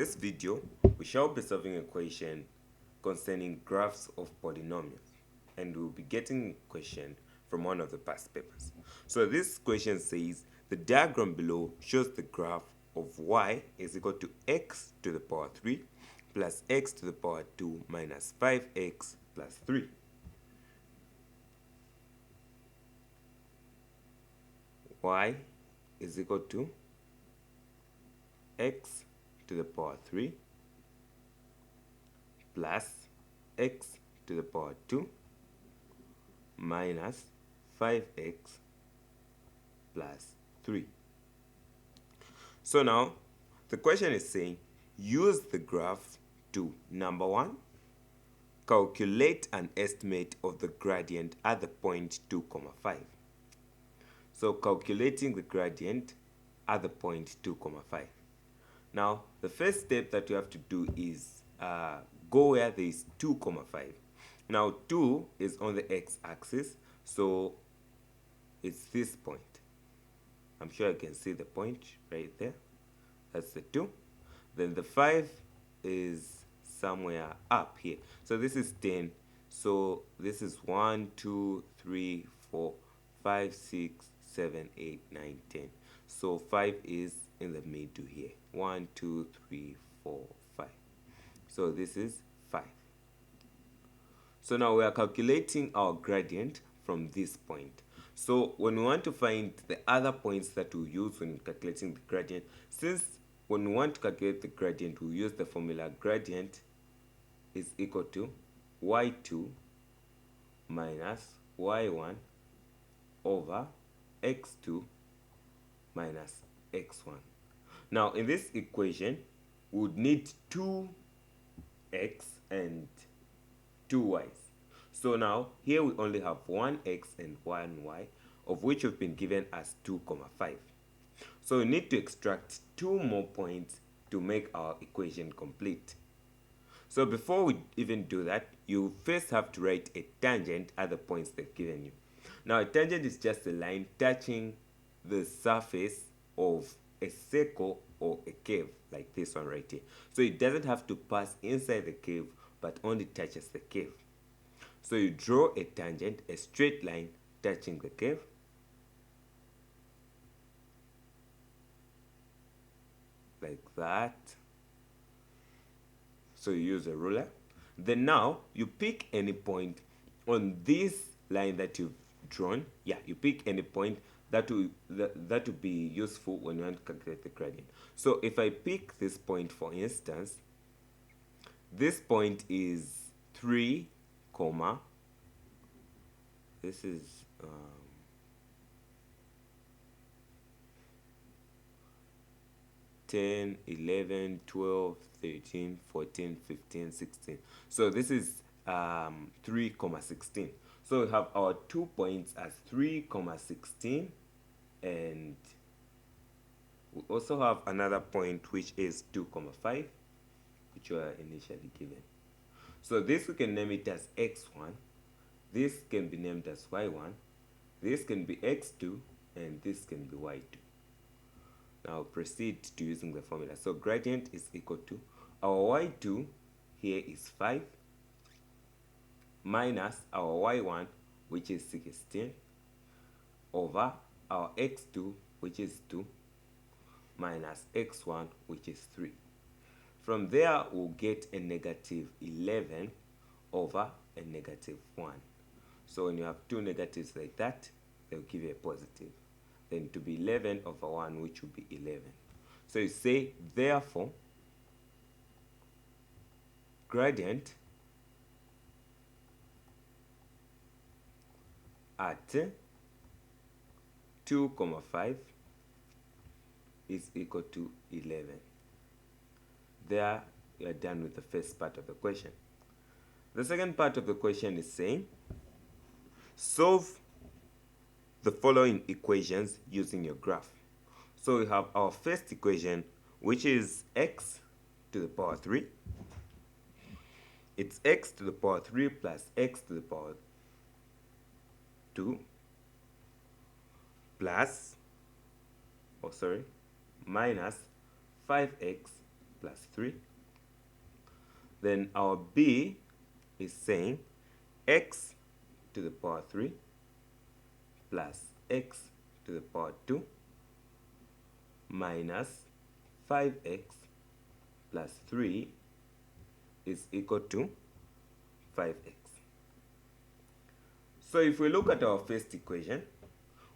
this video, we shall be solving an equation concerning graphs of polynomials, and we'll be getting a question from one of the past papers. So this question says the diagram below shows the graph of y is equal to x to the power 3 plus x to the power 2 minus 5x plus 3. Y is equal to x to the power 3 plus x to the power 2 minus 5x plus 3. So now the question is saying use the graph to, number 1, calculate an estimate of the gradient at the point 2, 5. So calculating the gradient at the point 2, 5. Now the first step that you have to do is go where there is 2, 5. Now 2 is on the x-axis, so it's this point. I'm sure you can see the point right there. That's the 2. Then the 5 is somewhere up here. So this is 10. So this is 1, 2, 3, 4, 5, 6, 7, 8, 9, 10. So 5 is in the middle here. 1, 2, 3, 4, 5. So this is 5. So now we are calculating our gradient from this point. So when we want to find the other points that we use when calculating the gradient, since when we want to calculate the gradient, we use the formula gradient is equal to y2 minus y1 over x2 minus x1. Now in this equation, we would need 2x and 2y's. So now here we only have 1x and 1y, of which we've been given as 2, 5. So we need to extract 2 more points to make our equation complete. So before we even do that, you first have to write a tangent at the points they've given you. Now a tangent is just a line touching the surface of a circle or a curve, like this one right here. So it doesn't have to pass inside the curve, but only touches the curve. So you draw a tangent, a straight line touching the curve. Like that. So you use a ruler. Then now you pick any point on this line that you've drawn. Yeah, you pick any point that will be useful when you want to calculate the gradient. So if I pick this point, for instance, this point is 3, this is 10, 11, 12, 13, 14, 15, 16. So this is 3, 16. So we have our 2 points as 3, 16, and we also have another point which is 2, 5, which were initially given. So this we can name it as x1, this can be named as y1, this can be x2, and this can be y2. Now proceed to using the formula. So gradient is equal to our y2 here is 5 minus our y1, which is 16, over our x2, which is 2, minus x1, which is 3. From there, we'll get a negative 11 over a negative 1. So when you have two negatives like that, they'll give you a positive. Then to be 11 over 1, which will be 11. So you say, therefore, gradient at 2, 5 is equal to 11. There, you are done with the first part of the question. The second part of the question is saying, solve the following equations using your graph. So we have our first equation, which is x to the power 3. It's x to the power 3 plus x to the power 2 plus, minus 5x plus 3. Then our b is saying x to the power 3 plus x to the power 2 minus 5x plus 3 is equal to 5x. So if we look at our first equation,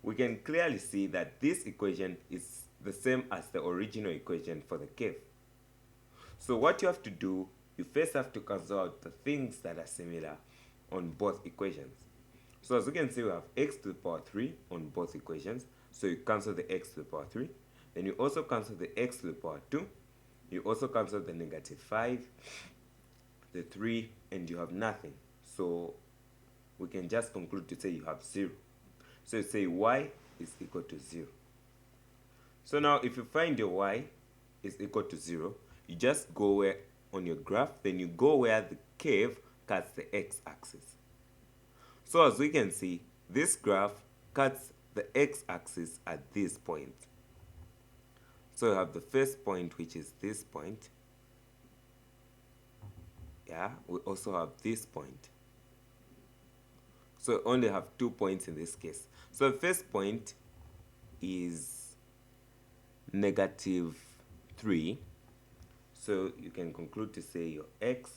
we can clearly see that this equation is the same as the original equation for the curve. So what you have to do, you first have to cancel out the things that are similar on both equations. So as you can see, we have x to the power 3 on both equations. So you cancel the x to the power 3. Then you also cancel the x to the power 2. You also cancel the negative 5, the 3, and you have nothing. So we can just conclude to say you have 0. So you say y is equal to 0. So now if you find your y is equal to 0, you just go where on your graph, then you go where the curve cuts the x-axis. So as we can see, this graph cuts the x-axis at this point. So you have the first point, which is this point. Yeah, we also have this point. So we only have 2 points in this case. So the first point is negative 3. So you can conclude to say your x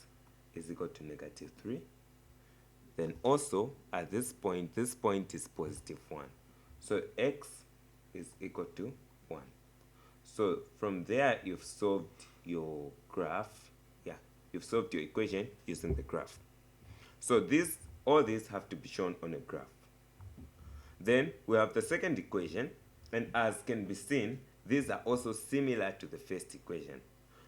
is equal to negative 3. Then also at this point is positive 1. So x is equal to 1. So from there you've solved your graph. Yeah, you've solved your equation using the graph. So all these have to be shown on a graph. Then we have the second equation, and as can be seen, these are also similar to the first equation.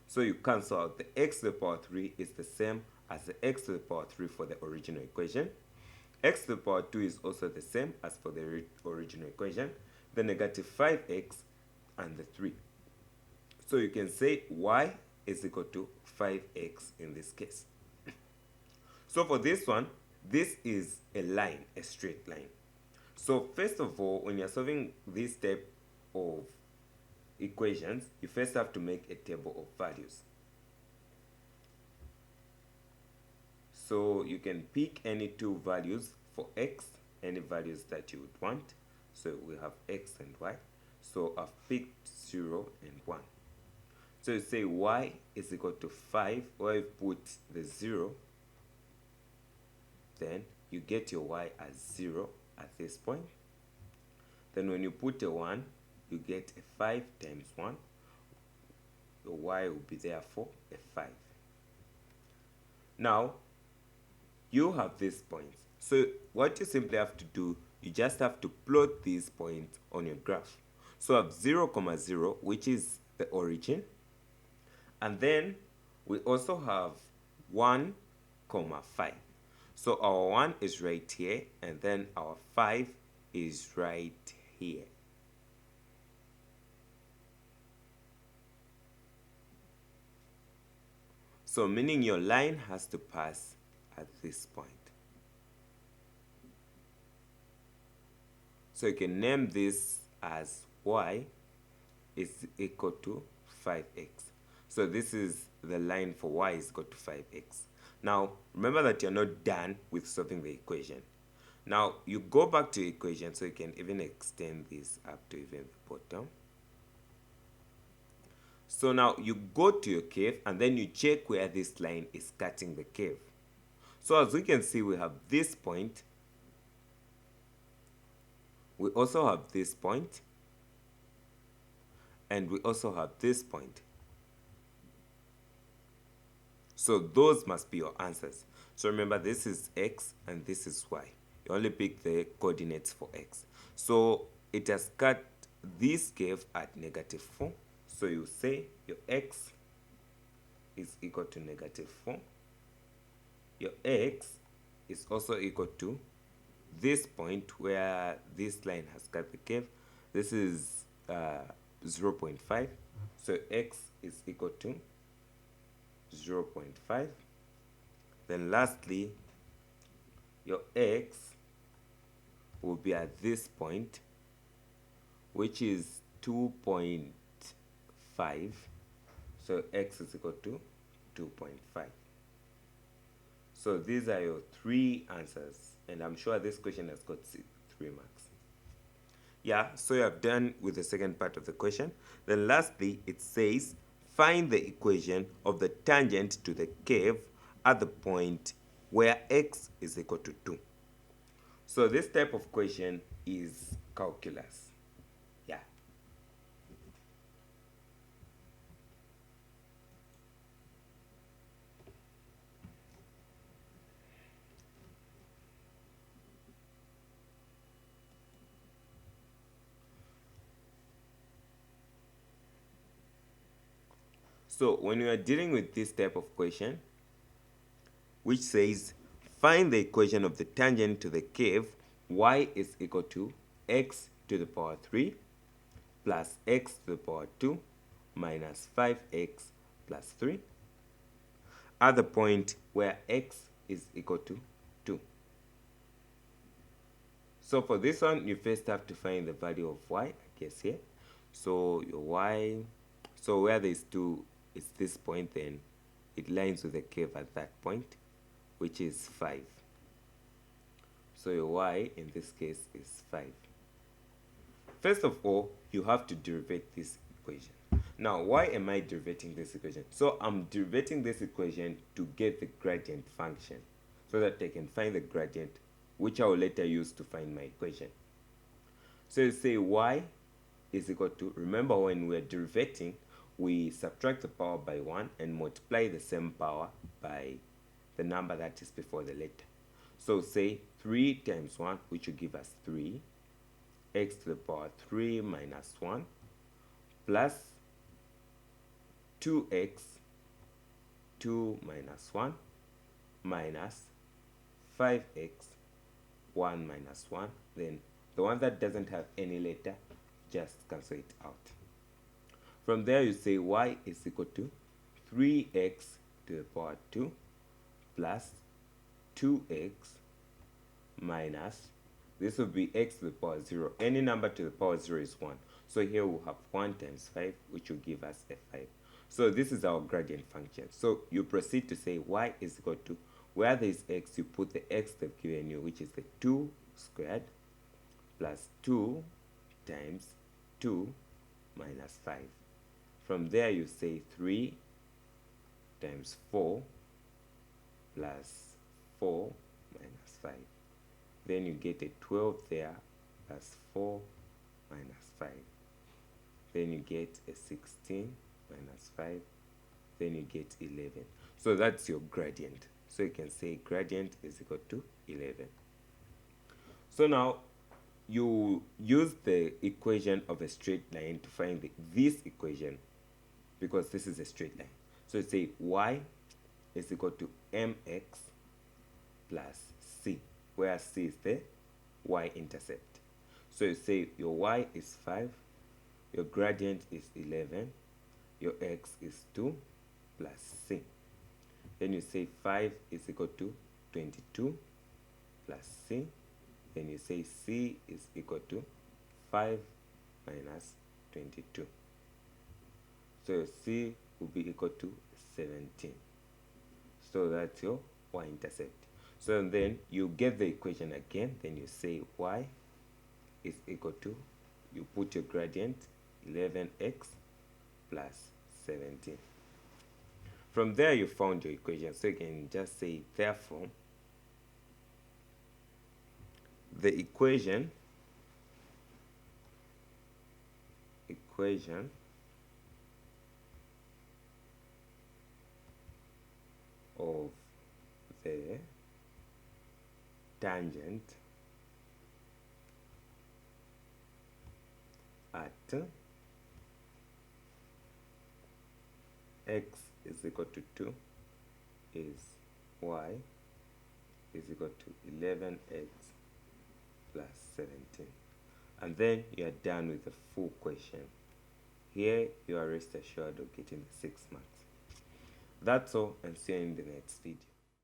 So you cancel out the x to the power 3 is the same as the x to the power 3 for the original equation. X to the power 2 is also the same as for the original equation. The negative 5x and the 3. So you can say y is equal to 5x in this case. So for this one, this is a line, a straight line. So first of all, when you're solving this type of equations, you first have to make a table of values. So you can pick any two values for x, any values that you would want. So we have x and y. So I've picked 0 and 1. So you say y is equal to 5, or you put the 0, then you get your y as 0 at this point. Then when you put a 1, you get a 5 times 1. Your y will be therefore a 5. Now, you have these points. So what you simply have to do, you just have to plot these points on your graph. So I have 0, 0, which is the origin. And then we also have 1, 5. So our 1 is right here, and then our 5 is right here. So meaning your line has to pass at this point. So you can name this as y is equal to 5x. So this is the line for y is equal to 5x. Now, remember that you're not done with solving the equation. Now, you go back to the equation, so you can even extend this up to even the bottom. So now you go to your curve, and then you check where this line is cutting the curve. So as we can see, we have this point. We also have this point. And we also have this point. So those must be your answers. So remember, this is x and this is y. You only pick the coordinates for x. So it has cut this curve at negative 4. So you say your x is equal to negative 4. Your x is also equal to this point where this line has cut the curve. This is 0.5. So x is equal to 0.5. Then lastly, your x will be at this point, which is 2.5. So So x is equal to 2.5. So these are your 3 answers, and I'm sure this question has got 3 marks. Yeah, so you have done with the second part of the question. Then lastly, it says find the equation of the tangent to the curve at the point where x is equal to 2. So this type of question is calculus. Yeah. So when you are dealing with this type of question, which says find the equation of the tangent to the curve y is equal to x to the power 3 plus x to the power 2 minus 5x plus 3 at the point where x is equal to 2. So for this one, you first have to find the value of y, I guess here. So your y, so where there is 2 is this point, then it lines with the curve at that point, which is 5. So your y in this case is 5. First of all, you have to derive this equation. Now, why am I derivating this equation? So I'm derivating this equation to get the gradient function so that I can find the gradient, which I will later use to find my equation. So you say y is equal to, remember when we're derivating, we subtract the power by 1 and multiply the same power by the number that is before the letter. So say 3 times 1, which will give us 3, x to the power 3 minus 1 plus 2x 2 minus 1 minus 5x 1 minus 1. Then the one that doesn't have any letter, just cancel it out. From there you say y is equal to 3x to the power 2 plus 2x minus, this will be x to the power 0. Any number to the power 0 is 1. So here we'll have 1 times 5, which will give us a 5. So this is our gradient function. So you proceed to say y is equal to, where there is x, you put the x they've given you, which is the 2 squared plus 2 times 2 minus 5. From there you say 3 times 4 plus 4 minus 5. Then you get a 12 there plus 4 minus 5. Then you get a 16 minus 5. Then you get 11. So that's your gradient. So you can say gradient is equal to 11. So now you use the equation of a straight line to find this equation, because this is a straight line. So you say y is equal to mx plus c, where c is the y-intercept. So you say your y is 5, your gradient is 11, your x is 2 plus c. Then you say 5 is equal to 22 plus c. Then you say c is equal to 5 minus 22. So your c will be equal to 17. So that's your y-intercept. So then you get the equation again. Then you say y is equal to, you put your gradient 11x plus 17. From there you found your equation. So you can just say therefore the equation of the tangent at x is equal to 2 is y is equal to 11x plus 17. And then you are done with the full question. Here you are rest assured of getting the 6 marks. That's all, and see you in the next video.